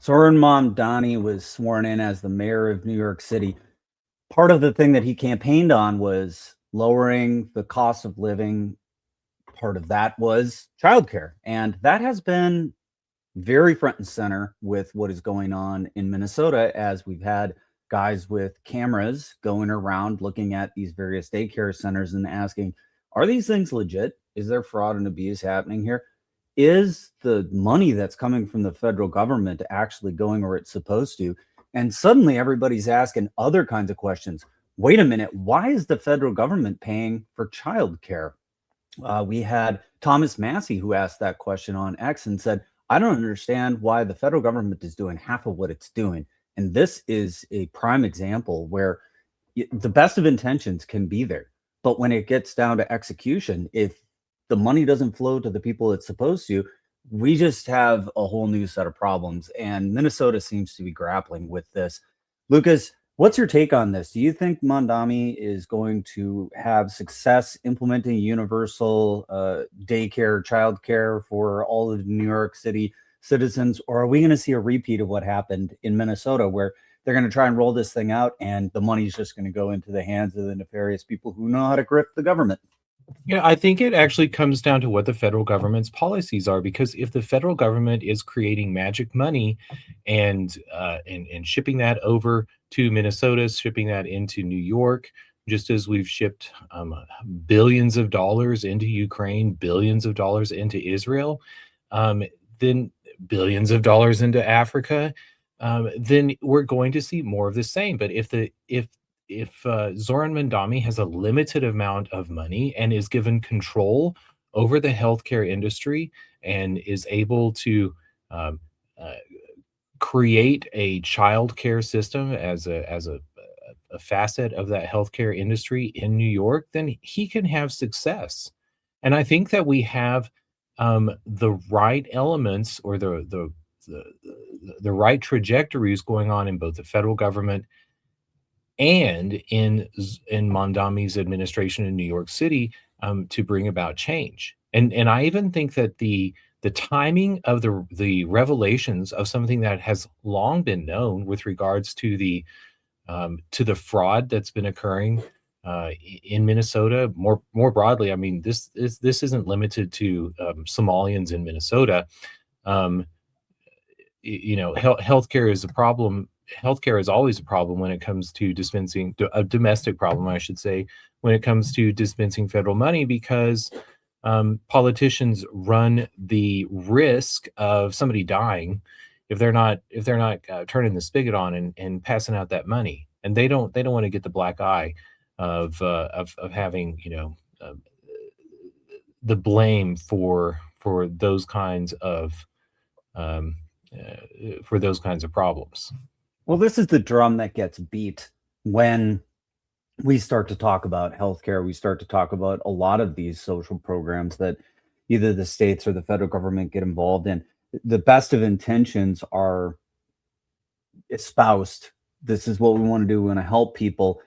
Zohran Mamdani was sworn in as the mayor of New York City. Part of the thing that he campaigned on was lowering the cost of living. Part of that was childcare. And that has been very front and center with what is going on in Minnesota, as we've had guys with cameras going around looking at these various daycare centers and asking, are these things legit? Is there fraud and abuse happening here? Is the money that's coming from the federal government actually going where it's supposed to? And suddenly everybody's asking other kinds of questions. Wait a minute, why is the federal government paying for childcare? We had Thomas Massey who asked that question on X and said, I don't understand why the federal government is doing half of what it's doing. And this is a prime example where the best of intentions can be there. But when it gets down to execution, if the money doesn't flow to the people it's supposed to, we just have a whole new set of problems. And Minnesota seems to be grappling with this. Lucas, what's your take on this? Do you think Mamdani is going to have success implementing universal daycare, childcare for all of New York City citizens? Or are we going to see a repeat of what happened in Minnesota, where they're going to try and roll this thing out and the money's just going to go into the hands of the nefarious people who know how to grift the government? Yeah, I think it actually comes down to what the federal government's policies are, because if the federal government is creating magic money and shipping that over to Minnesota, shipping that into New York, just as we've shipped billions of dollars into Ukraine, billions of dollars into Israel, then billions of dollars into Africa, then we're going to see more of the same. But if Zohran Mamdani has a limited amount of money and is given control over the healthcare industry and is able to create a childcare system as a facet of that healthcare industry in New York, then he can have success. And I think that we have the right elements, or the right trajectories going on in both the federal government and in Mamdani's administration in New York City, to bring about change. And I even think that the timing of the revelations of something that has long been known with regards to the fraud that's been occurring in Minnesota more broadly. I mean, this isn't limited to Somalians in Minnesota. Healthcare is a problem. Healthcare is always a problem when it comes to dispensing, a domestic problem, I should say, when it comes to dispensing federal money, because politicians run the risk of somebody dying if they're not turning the spigot on and passing out that money, and they don't want to get the black eye of having the blame for those kinds of problems. Well, this is the drum that gets beat when we start to talk about healthcare. We start to talk about a lot of these social programs that either the states or the federal government get involved in. The best of intentions are espoused. This is what we want to do. We want to help people.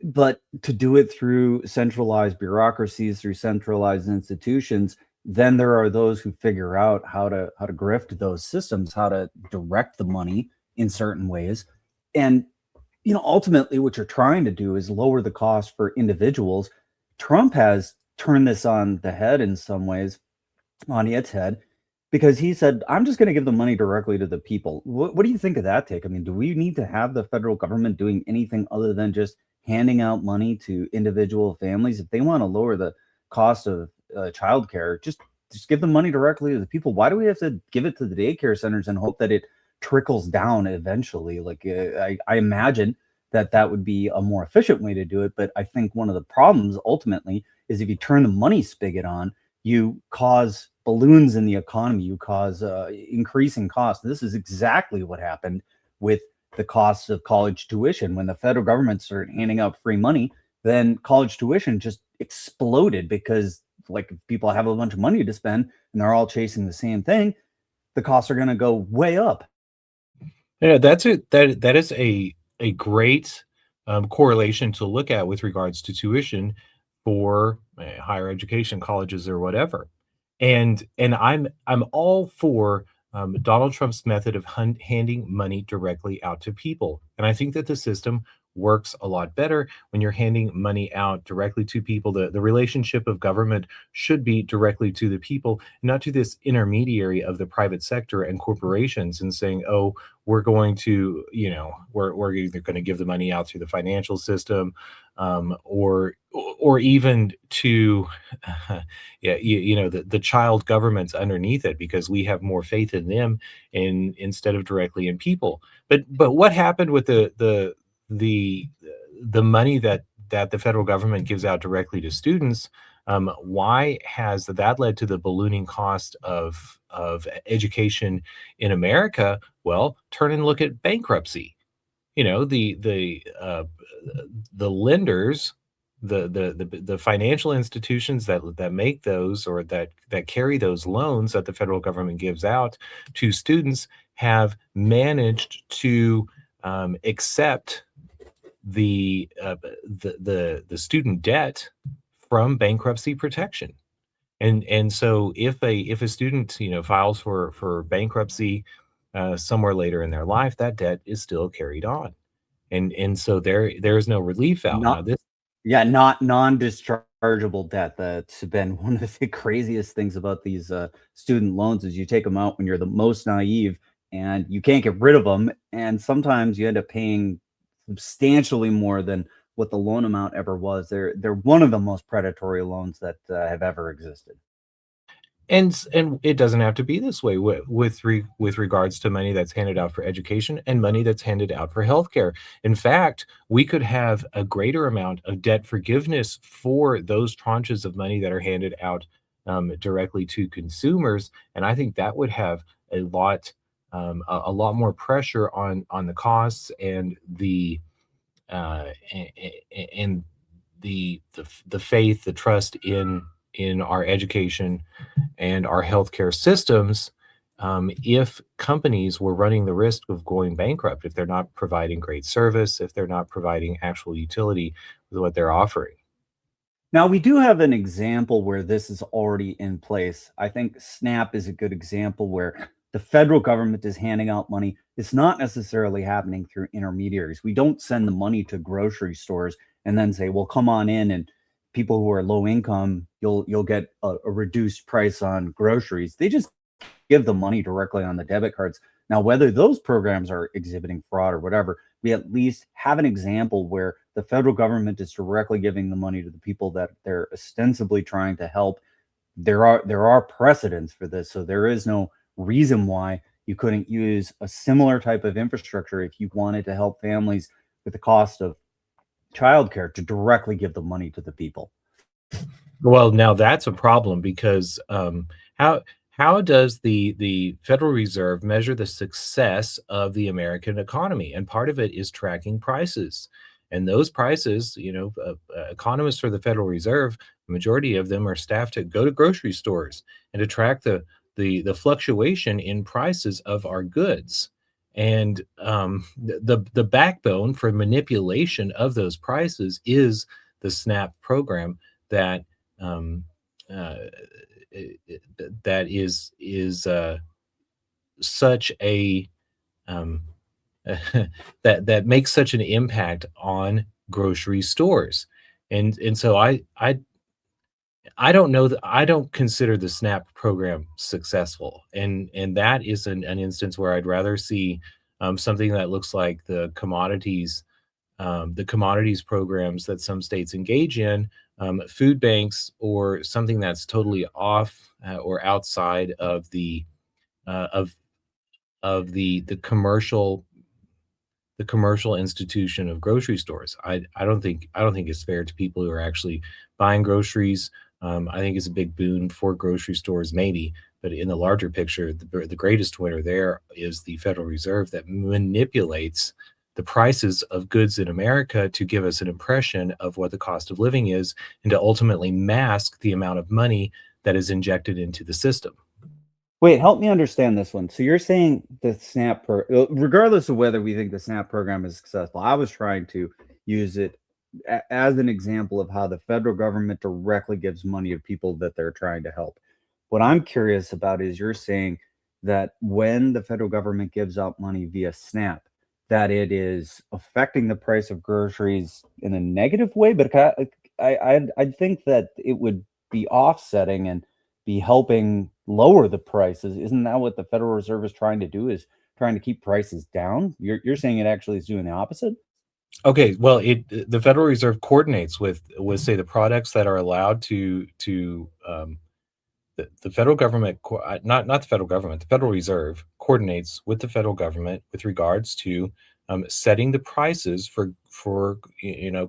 But to do it through centralized bureaucracies, through centralized institutions, then there are those who figure out how to grift those systems, how to direct the money in certain ways. And, ultimately what you're trying to do is lower the cost for individuals. Trump has turned this on the head in some ways, on its head, because he said, I'm just going to give the money directly to the people. What do you think of that take? I mean, do we need to have the federal government doing anything other than just handing out money to individual families? If they want to lower the cost of childcare, just give the money directly to the people. Why do we have to give it to the daycare centers and hope that it trickles down eventually? Like, I imagine that would be a more efficient way to do it. But I think one of the problems ultimately is if you turn the money spigot on, you cause balloons in the economy, you cause increasing costs. This is exactly what happened with the costs of college tuition. When the federal government started handing out free money, then college tuition just exploded, because like, if people have a bunch of money to spend and they're all chasing the same thing, the costs are going to go way up. Yeah, that's it. That is a great correlation to look at with regards to tuition for higher education, colleges or whatever. And I'm all for Donald Trump's method of handing money directly out to people. And I think that the system works a lot better when you're handing money out directly to people. The relationship of government should be directly to the people, not to this intermediary of the private sector and corporations and saying, oh, we're going to, we're either going to give the money out through the financial system, or even to yeah, the child governments underneath it, because we have more faith in them instead of directly in people. But what happened with the the money that the federal government gives out directly to students? Why has that led to the ballooning cost of education in America? Well, turn and look at bankruptcy. The lenders, the financial institutions that make those, or that carry those loans that the federal government gives out to students, have managed to accept the student debt from bankruptcy protection. And so if a student files for bankruptcy somewhere later in their life, that debt is still carried on. And so there is no relief out. Now Not this Yeah, not non-dischargeable debt. That's been one of the craziest things about these student loans is you take them out when you're the most naive and you can't get rid of them. And sometimes you end up paying substantially more than what the loan amount ever was. They're one of the most predatory loans that have ever existed. and it doesn't have to be this way with regards to money that's handed out for education and money that's handed out for healthcare. In fact, we could have a greater amount of debt forgiveness for those tranches of money that are handed out directly to consumers, and I think that would have a lot more pressure on the costs and and the faith, the trust in our education and our healthcare systems, if companies were running the risk of going bankrupt, if they're not providing great service, if they're not providing actual utility with what they're offering. Now, we do have an example where this is already in place. I think SNAP is a good example where the federal government is handing out money. It's not necessarily happening through intermediaries. We don't send the money to grocery stores and then say, "Well, come on in, and people who are low income, you'll get a reduced price on groceries." They just give the money directly on the debit cards. Now, whether those programs are exhibiting fraud or whatever, we at least have an example where the federal government is directly giving the money to the people that they're ostensibly trying to help. There are precedents for this, so there is no reason why you couldn't use a similar type of infrastructure if you wanted to help families with the cost of childcare to directly give the money to the people. Well, now that's a problem because how does the Federal Reserve measure the success of the American economy? And part of it is tracking prices. And those prices, economists for the Federal Reserve, the majority of them are staffed to go to grocery stores and to track the fluctuation in prices of our goods. And the backbone for manipulation of those prices is the SNAP program that um, uh, that is such a um, that makes such an impact on grocery stores. And so I don't know that I don't consider the SNAP program successful, and that is an instance where I'd rather see something that looks like the commodities programs that some states engage in, food banks, or something that's totally off or outside of uh, of the commercial institution of grocery stores. I don't think it's fair to people who are actually buying groceries. I think it's a big boon for grocery stores, maybe, but in the larger picture, the greatest winner there is the Federal Reserve that manipulates the prices of goods in America to give us an impression of what the cost of living is, and to ultimately mask the amount of money that is injected into the system. Wait, help me understand this one. So you're saying the regardless of whether we think the SNAP program is successful, I was trying to use it as an example of how the federal government directly gives money to people that they're trying to help. What I'm curious about is you're saying that when the federal government gives out money via SNAP, that it is affecting the price of groceries in a negative way. But I think that it would be offsetting and be helping lower the prices. Isn't that what the Federal Reserve is trying to do? Is trying to keep prices down? You're saying it actually is doing the opposite? Okay, well, the Federal Reserve coordinates with say the products that are allowed to the federal government, not the federal government, the Federal Reserve coordinates with the federal government with regards to setting the prices for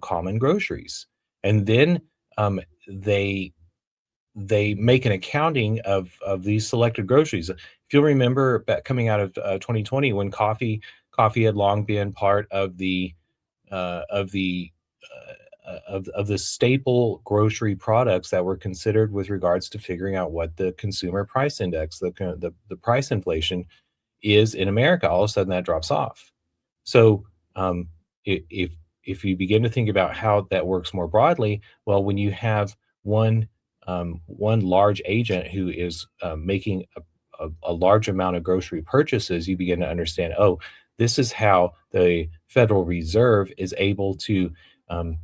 common groceries, and then they make an accounting of these selected groceries. If you'll remember back coming out of 2020 when coffee had long been part of the uh, of the of the staple grocery products that were considered with regards to figuring out what the consumer price index, the price inflation is in America. All of a sudden, that drops off. So, if you begin to think about how that works more broadly, well, when you have one large agent who is making a large amount of grocery purchases, you begin to understand, oh, this is how the Federal Reserve is able um,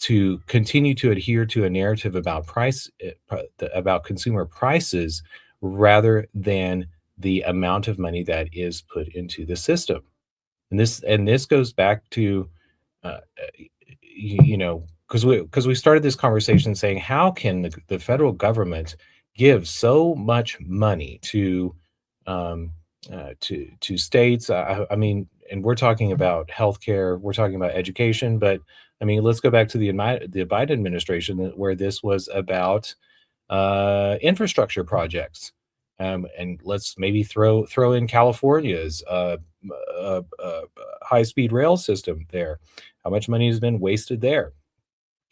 to continue to adhere to a narrative about about consumer prices rather than the amount of money that is put into the system. And this goes back to uh, because we started this conversation saying how can the federal government give so much money um, to states. I mean, and we're talking about healthcare, we're talking about education, but I mean, let's go back to the Biden administration where this was about infrastructure projects. And let's maybe throw in California's high speed rail system there. How much money has been wasted there?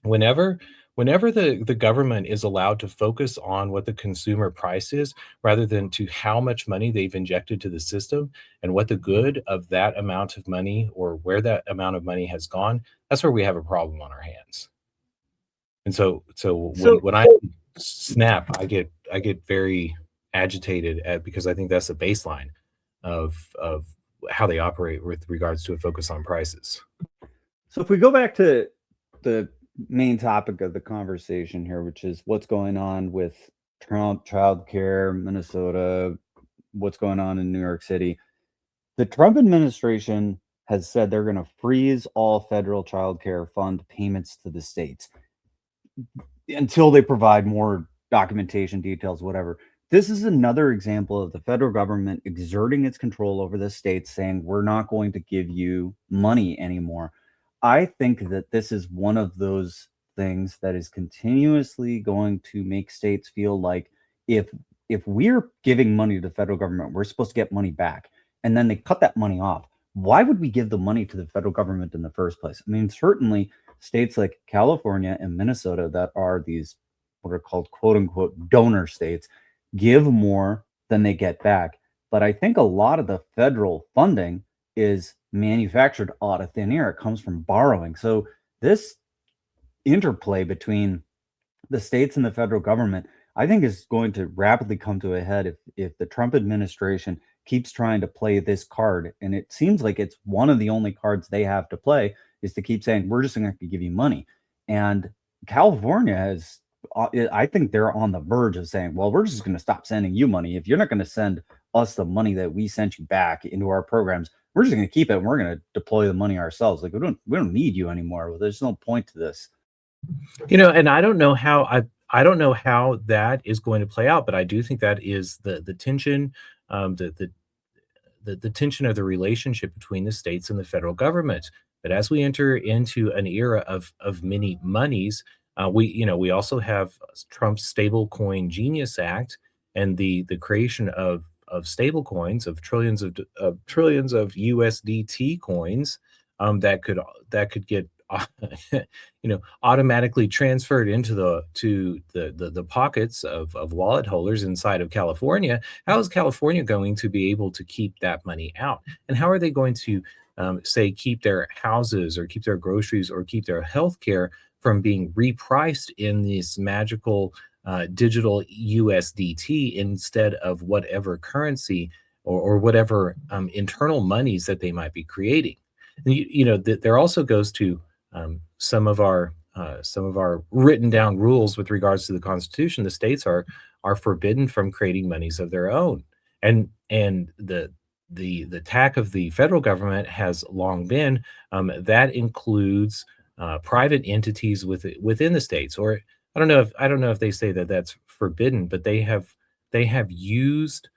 Whenever whenever the government is allowed to focus on what the consumer price is rather than to how much money they've injected to the system and what the good of that amount of money or where that amount of money has gone, that's where we have a problem on our hands. And so when So when I snap, I get very agitated because I think that's the baseline of how they operate with regards to a focus on prices. So if we go back to the main topic of the conversation here, which is what's going on with Trump, childcare, Minnesota, what's going on in New York City, the Trump administration has said they're going to freeze all federal childcare fund payments to the states until they provide more documentation, details, whatever. This is another example of the federal government exerting its control over the states, saying, we're not going to give you money anymore. I think that this is one of those things that is continuously going to make states feel like if we're giving money to the federal government, we're supposed to get money back. And then they cut that money off. Why would we give the money to the federal government in the first place? I mean, certainly states like California and Minnesota that are these what are called quote unquote donor states give more than they get back. But I think a lot of the federal funding is manufactured out of thin air. It comes from borrowing. So this interplay between the states and the federal government, I think, is going to rapidly come to a head if the Trump administration keeps trying to play this card. And it seems like it's one of the only cards they have to play is to keep saying, we're just going to give you money. And California has, I think they're on the verge of saying, well, we're just going to stop sending you money. If you're not going to send us the money that we sent you back into our programs, we're just going to keep it and we're going to deploy the money ourselves. Like we don't need you anymore. Well, there's no point to this. And I don't know how that is going to play out, but I do think that is the tension, the tension of the relationship between the states and the federal government. But as we enter into an era of many monies, we also have Trump's Stablecoin Genius Act and the creation of stable coins of trillions of USDT coins that could get automatically transferred into the pockets of wallet holders inside of California. How is California going to be able to keep that money out? And how are they going to say keep their houses or keep their groceries or keep their health care from being repriced in this magical digital USDT instead of whatever currency or whatever internal monies that they might be creating. And there also goes to some of our written down rules with regards to the Constitution. The states are forbidden from creating monies of their own, and the tack of the federal government has long been that includes private entities within the states. Or I don't know if they say that that's forbidden, but they have used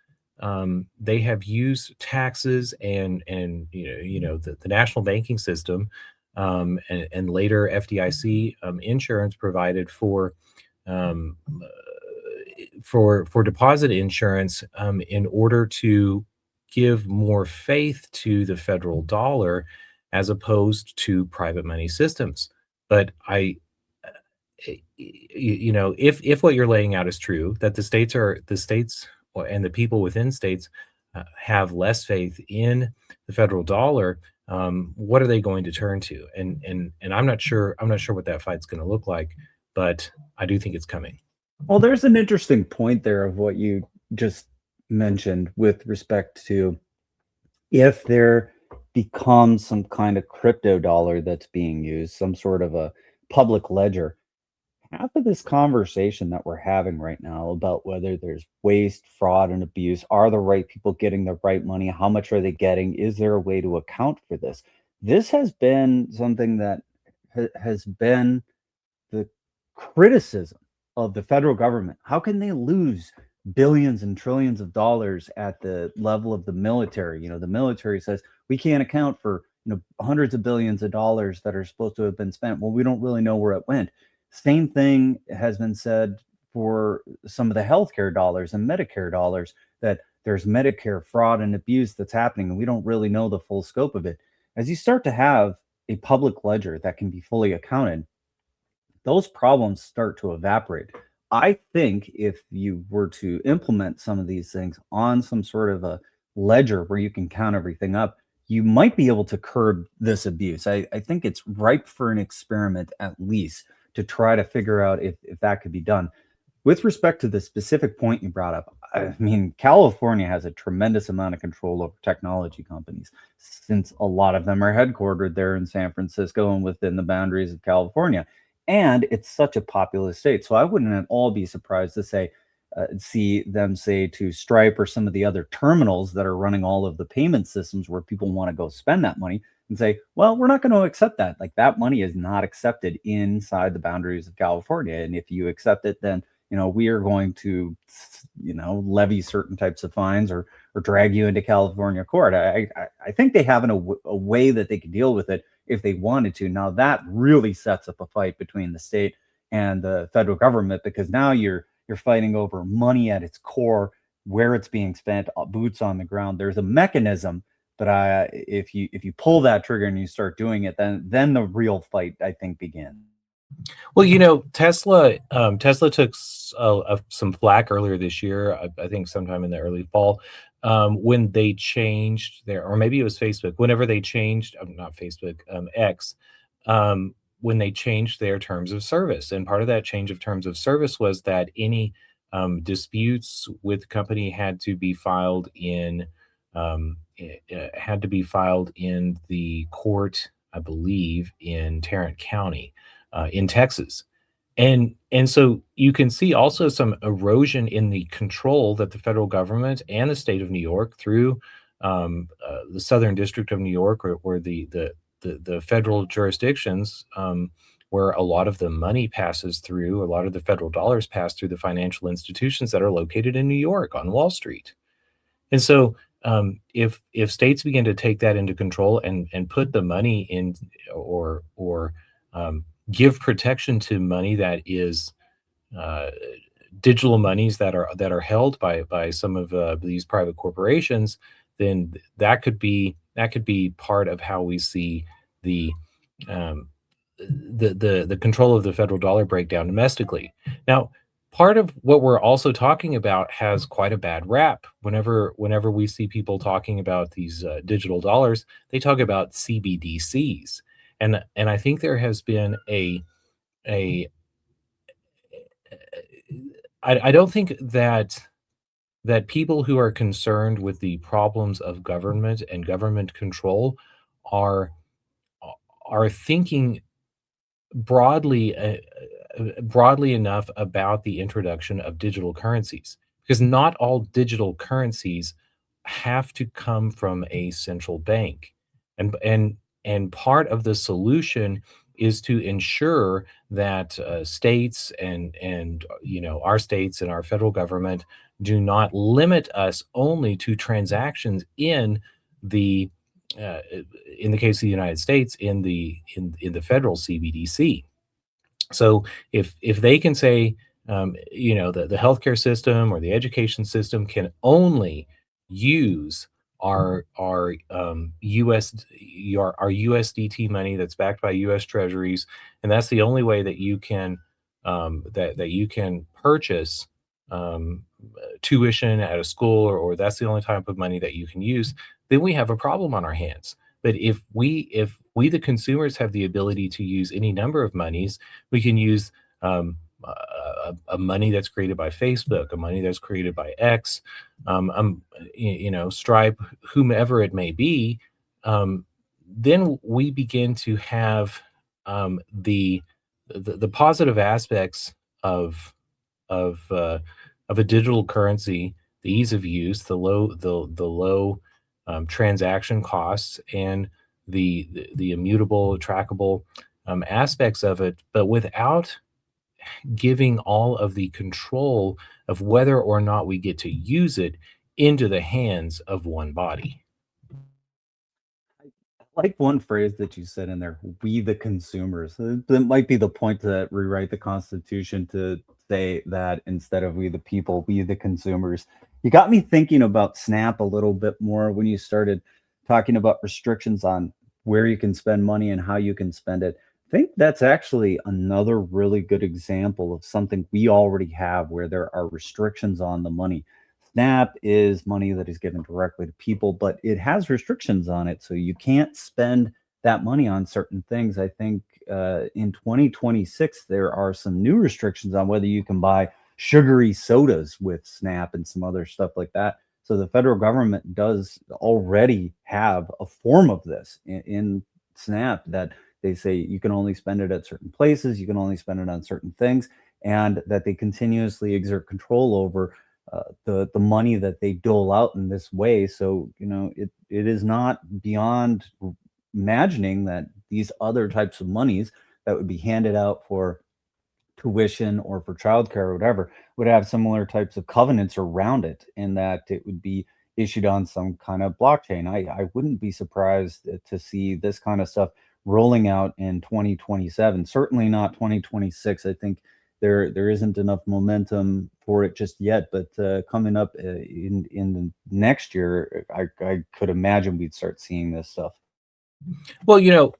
taxes and the national banking system, and later FDIC insurance provided um, for deposit insurance in order to give more faith to the federal dollar as opposed to private money systems. But if what you're laying out is true, that the states and the people within states have less faith in the federal dollar, what are they going to turn to? And I'm not sure. I'm not sure what that fight's going to look like, but I do think it's coming. Well, there's an interesting point there of what you just mentioned with respect to if there becomes some kind of crypto dollar that's being used, some sort of a public ledger. Half of this conversation that we're having right now about whether there's waste, fraud, and abuse, are the right people getting the right money? How much are they getting? Is there a way to account for this? This has been something that has been the criticism of the federal government. How can they lose billions and trillions of dollars at the level of the military? The military says we can't account for hundreds of billions of dollars that are supposed to have been spent. Well, we don't really know where it went. Same thing has been said for some of the healthcare dollars and Medicare dollars, that there's Medicare fraud and abuse that's happening, and we don't really know the full scope of it. As you start to have a public ledger that can be fully accounted, those problems start to evaporate. I think if you were to implement some of these things on some sort of a ledger where you can count everything up, you might be able to curb this abuse. I think it's ripe for an experiment, at least, to try to figure out if that could be done. With respect to the specific point you brought up, I mean, California has a tremendous amount of control over technology companies, since a lot of them are headquartered there in San Francisco and within the boundaries of California. And it's such a populous state. So I wouldn't at all be surprised to see them say to Stripe or some of the other terminals that are running all of the payment systems where people want to go spend that money, and say, well, we're not going to accept that. Like, that money is not accepted inside the boundaries of California. And if you accept it, then, we are going to, levy certain types of fines or drag you into California court. I think they have a way that they could deal with it if they wanted to. Now, that really sets up a fight between the state and the federal government, because now you're fighting over money at its core, where it's being spent, boots on the ground. There's a mechanism, but if you pull that trigger and you start doing it, then the real fight, I think, begins. Well, Tesla took some flack earlier this year. I think sometime in the early fall, when they changed or maybe it was Facebook. Whenever they changed, not Facebook, X, when they changed their terms of service, and part of that change of terms of service was that any disputes with the company had to be filed in the court, I believe, in Tarrant County, in Texas. And so you can see also some erosion in the control that the federal government and the state of New York, through the Southern District of New York, or the federal jurisdictions, where a lot of the money passes through, a lot of the federal dollars pass through the financial institutions that are located in New York on Wall Street. And so if states begin to take that into control and put the money in, or give protection to money that is digital monies that are held by some of these private corporations, then that could be part of how we see the control of the federal dollar breakdown domestically. Now, part of what we're also talking about has quite a bad rap. Whenever we see people talking about these digital dollars, they talk about CBDCs, and I think there has been I don't think that people who are concerned with the problems of government and government control are are thinking broadly broadly enough about the introduction of digital currencies, because not all digital currencies have to come from a central bank, and part of the solution is to ensure that states and our states and our federal government do not limit us only to transactions the uh, in the case of the United States in the federal CBDC. So if they can say, the healthcare system or the education system can only use our our USDT money that's backed by U.S. Treasuries, and that's the only way that you can that you can purchase tuition at a school, or that's the only type of money that you can use, then we have a problem on our hands. But if we the consumers have the ability to use any number of monies, we can use a money that's created by Facebook, a money that's created by X, Stripe, whomever it may be. Then we begin to have the positive aspects of of uh, of a digital currency, the ease of use, the low transaction costs, and the immutable, trackable aspects of it, but without giving all of the control of whether or not we get to use it into the hands of one body. Like one phrase that you said in there, "We the consumers." That might be the point to rewrite the Constitution to say that instead of "we the people," "we the consumers." You got me thinking about Snap a little bit more when you started talking about restrictions on where you can spend money and how you can spend it. I think that's actually another really good example of something we already have where there are restrictions on the money. SNAP is money that is given directly to people, but it has restrictions on it. So you can't spend that money on certain things. I think in 2026, there are some new restrictions on whether you can buy sugary sodas with SNAP and some other stuff like that. So the federal government does already have a form of this in SNAP that they say you can only spend it at certain places, you can only spend it on certain things, and that they continuously exert control over the money that they dole out in this way. So it is not beyond imagining that these other types of monies that would be handed out for tuition or for childcare or whatever would have similar types of covenants around it, and that it would be issued on some kind of blockchain. I wouldn't be surprised to see this kind of stuff rolling out in 2027. Certainly not 2026. I think there isn't enough momentum for it just yet. But coming up in the next year, I could imagine we'd start seeing this stuff. Well,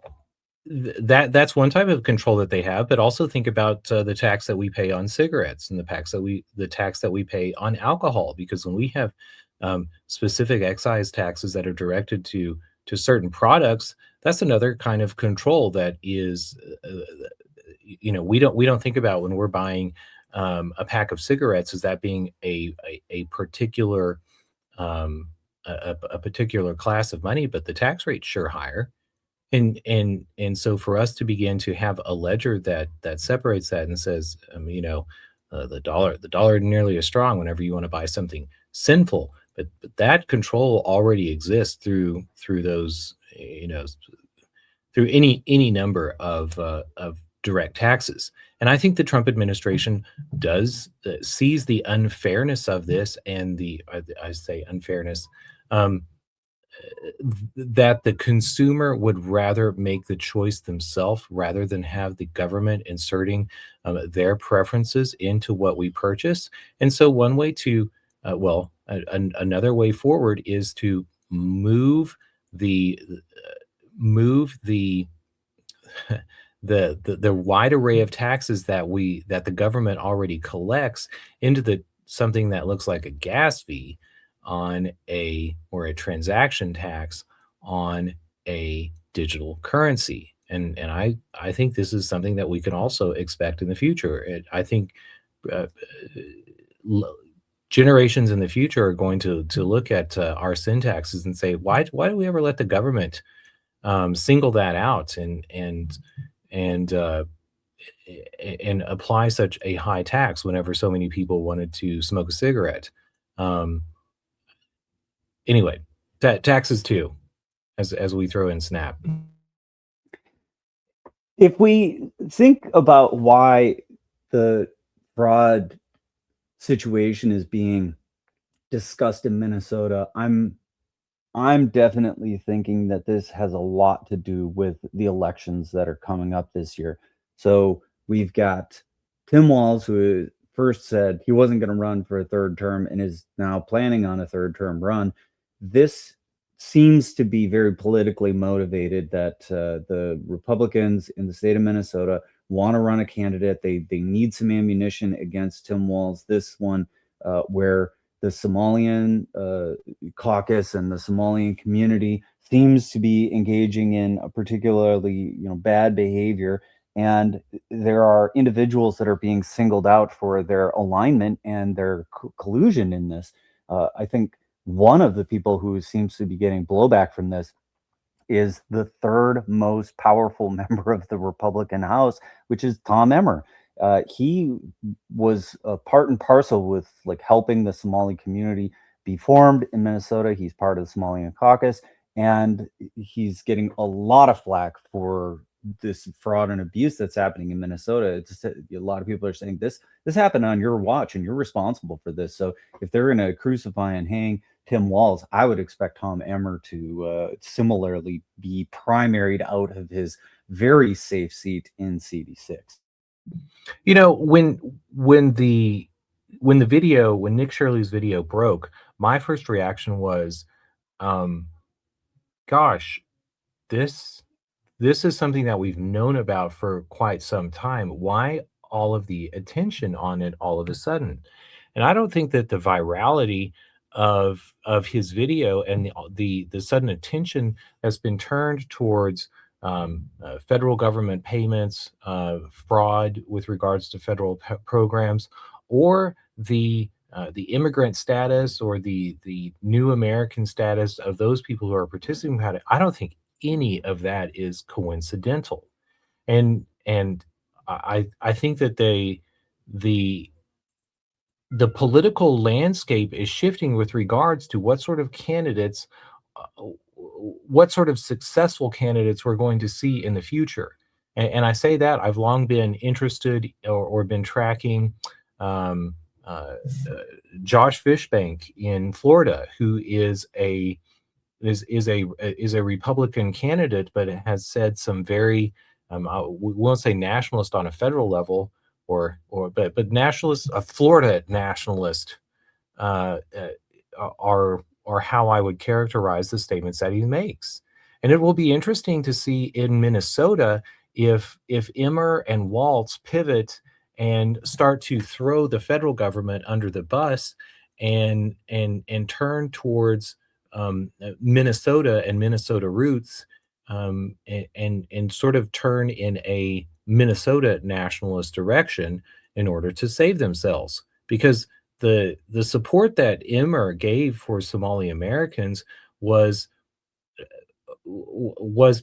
that's one type of control that they have, but also think about the tax that we pay on cigarettes and the tax that we pay on alcohol, because when we have specific excise taxes that are directed to certain products, that's another kind of control that is we don't think about when we're buying a pack of cigarettes as that being a particular a particular class of money, but the tax rate's sure higher. And so for us to begin to have a ledger that separates that and says, the dollar nearly as strong whenever you want to buy something sinful, but that control already exists through those, through any number of direct taxes. And I think the Trump administration does sees the unfairness of this, and I say unfairness. Um, that the consumer would rather make the choice themselves rather than have the government inserting their preferences into what we purchase. And so, one way to, another way forward is to the move the wide array of taxes that the government already collects into the something that looks like a gas fee on a transaction tax on a digital currency. And I think this is something that we can also expect in the future. I think uh, generations in the future are going to look at our syntaxes and say, why do we ever let the government single that out and apply such a high tax whenever so many people wanted to smoke a cigarette? Anyway, taxes too, as we throw in SNAP. If we think about why the fraud situation is being discussed in Minnesota, I'm definitely thinking that this has a lot to do with the elections that are coming up this year. So we've got Tim Walz, who first said he wasn't going to run for a third term and is now planning on a third term run. This seems to be very politically motivated, that the Republicans in the state of Minnesota want to run a candidate. They need some ammunition against Tim Walz. This one where the Somalian caucus and the Somalian community seems to be engaging in a particularly bad behavior, and there are individuals that are being singled out for their alignment and their collusion in this. I think one of the people who seems to be getting blowback from this is the third most powerful member of the Republican House, which is Tom Emmer. He was part and parcel with helping the Somali community be formed in Minnesota. He's part of the Somalian caucus, and he's getting a lot of flack for this fraud and abuse that's happening in Minnesota. It's just, a lot of people are saying this happened on your watch and you're responsible for this. So if they're going to crucify and hang Tim Walz, I would expect Tom Emmer to similarly be primaried out of his very safe seat in CD6. When Nick Shirley's video broke, my first reaction was, gosh, this is something that we've known about for quite some time. Why all of the attention on it all of a sudden? And I don't think that the virality of his video and the sudden attention has been turned towards federal government payments, fraud with regards to federal programs, or the immigrant status or the new American status of those people who are participating in it. I don't think any of that is coincidental, and I think that the political landscape is shifting with regards to what sort of candidates, what sort of successful candidates we're going to see in the future. And I say that I've long been interested or been tracking Josh Fishbank in Florida, who is a Republican candidate, but has said some very we won't say nationalist on a federal level, but nationalist, a Florida nationalist, are how I would characterize the statements that he makes. And it will be interesting to see in Minnesota if Emmer and Walz pivot and start to throw the federal government under the bus and turn towards Minnesota and Minnesota roots, and sort of turn in a Minnesota nationalist direction in order to save themselves. Because the support that Emmer gave for Somali Americans was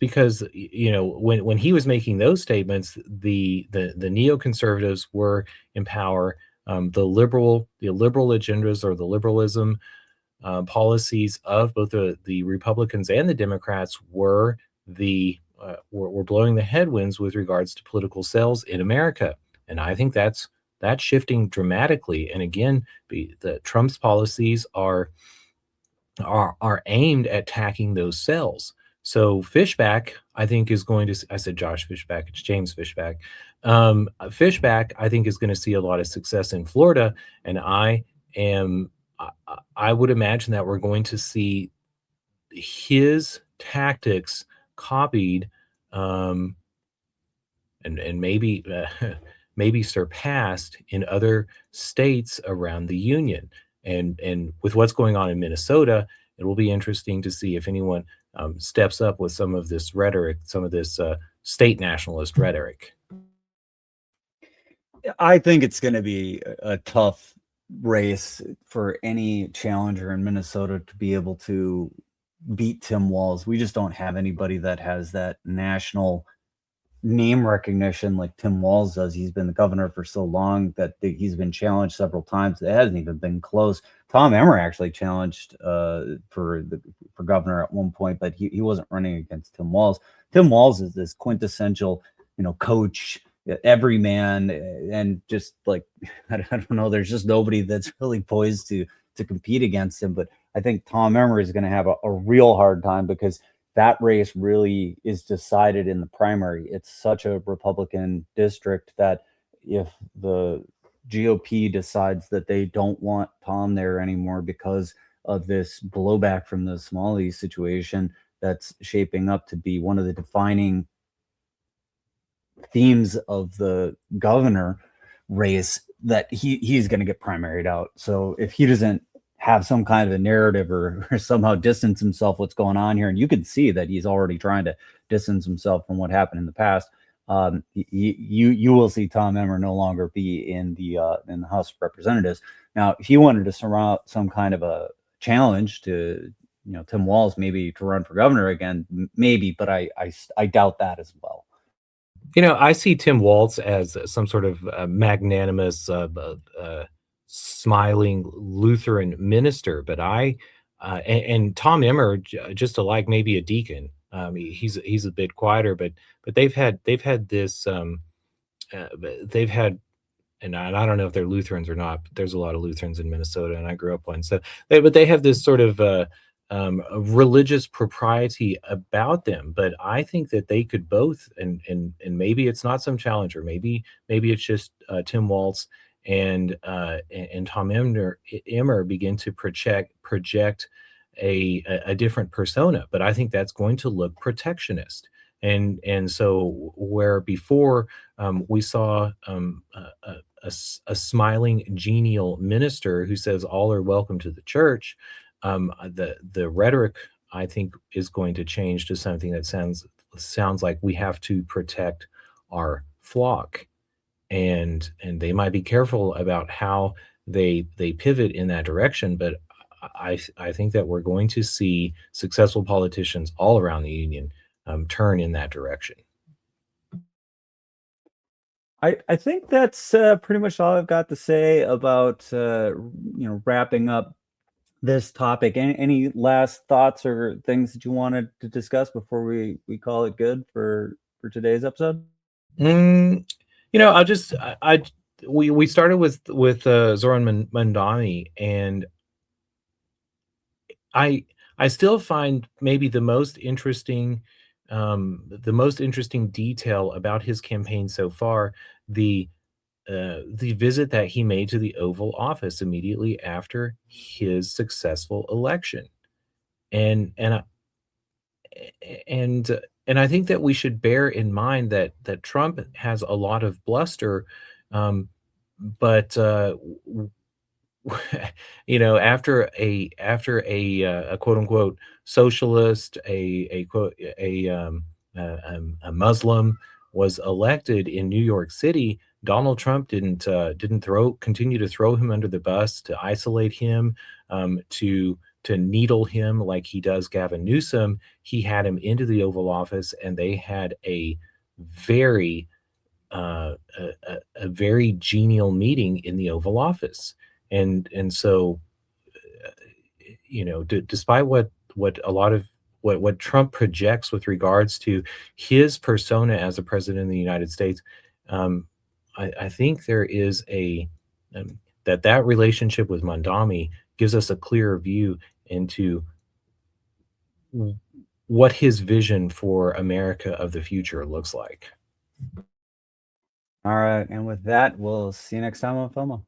because when he was making those statements, the neoconservatives were in power. The liberal agendas or the liberalism policies of both the Republicans and the Democrats were blowing the headwinds with regards to political sales in America. And I think that's shifting dramatically. And again, the Trump's policies are aimed at attacking those cells. So Fishback, I think, is going to, I said Josh Fishback, it's James Fishback. Fishback, I think, is going to see a lot of success in Florida. And I would imagine that we're going to see his tactics copied, and maybe maybe surpassed in other states around the union. And with what's going on in Minnesota, it will be interesting to see if anyone steps up with some of this rhetoric, some of this state nationalist rhetoric. I think it's going to be a tough race for any challenger in Minnesota to be able to beat Tim Walz. We just don't have anybody that has that national name recognition like Tim Walz does. He's been the governor for so long that he's been challenged several times. It hasn't even been close. Tom Emmer actually challenged for governor at one point, but he wasn't running against Tim Walz. Tim Walz is this quintessential, coach, everyman, and just like I don't know, there's just nobody that's really poised to compete against him. But I think Tom Emmer is going to have a real hard time because that race really is decided in the primary. It's such a Republican district that if the GOP decides that they don't want Tom there anymore because of this blowback from the Somali situation, that's shaping up to be one of the defining themes of the governor race, that he's going to get primaried out. So if he doesn't have some kind of a narrative or somehow distance himself what's going on here, and you can see that he's already trying to distance himself from what happened in the past, you will see Tom Emmer no longer be in the House of Representatives. Now, if he wanted to surround some kind of a challenge to Tim Walz, maybe to run for governor again, maybe, but I doubt that as well. I see Tim Walz as some sort of magnanimous, smiling Lutheran minister, but and Tom Emmer, just alike maybe a deacon. He's a bit quieter, but they've had this they've had, and I don't know if they're Lutherans or not, but there's a lot of Lutherans in Minnesota, and I grew up one. So, but they have this sort of a religious propriety about them. But I think that they could both, and maybe it's not some challenger, maybe it's just Tim Walz and Tom Emmer begin to project a different persona. But I think that's going to look protectionist. And so where before we saw a smiling, genial minister who says all are welcome to the church, the rhetoric, I think, is going to change to something that sounds like we have to protect our flock, and they might be careful about how they pivot in that direction. But I think that we're going to see successful politicians all around the union turn in that direction. I think that's pretty much all I've got to say about wrapping up this topic. Any last thoughts or things that you wanted to discuss before we call it good for today's episode? I'll just we started with Zohran Mamdani, and I still find maybe the most interesting detail about his campaign so far, the visit that he made to the Oval Office immediately after his successful election. And I think that we should bear in mind that Trump has a lot of bluster, but after a quote unquote socialist, a Muslim was elected in New York City, Donald Trump didn't continue to throw him under the bus, to isolate him, to needle him like he does Gavin Newsom. He had him into the Oval Office, and they had a very genial meeting in the Oval Office. And so, despite what Trump projects with regards to his persona as a president of the United States, I think there is that relationship with Mamdani gives us a clearer view into what his vision for America of the future looks like. All right, and with that, we'll see you next time on FOMO.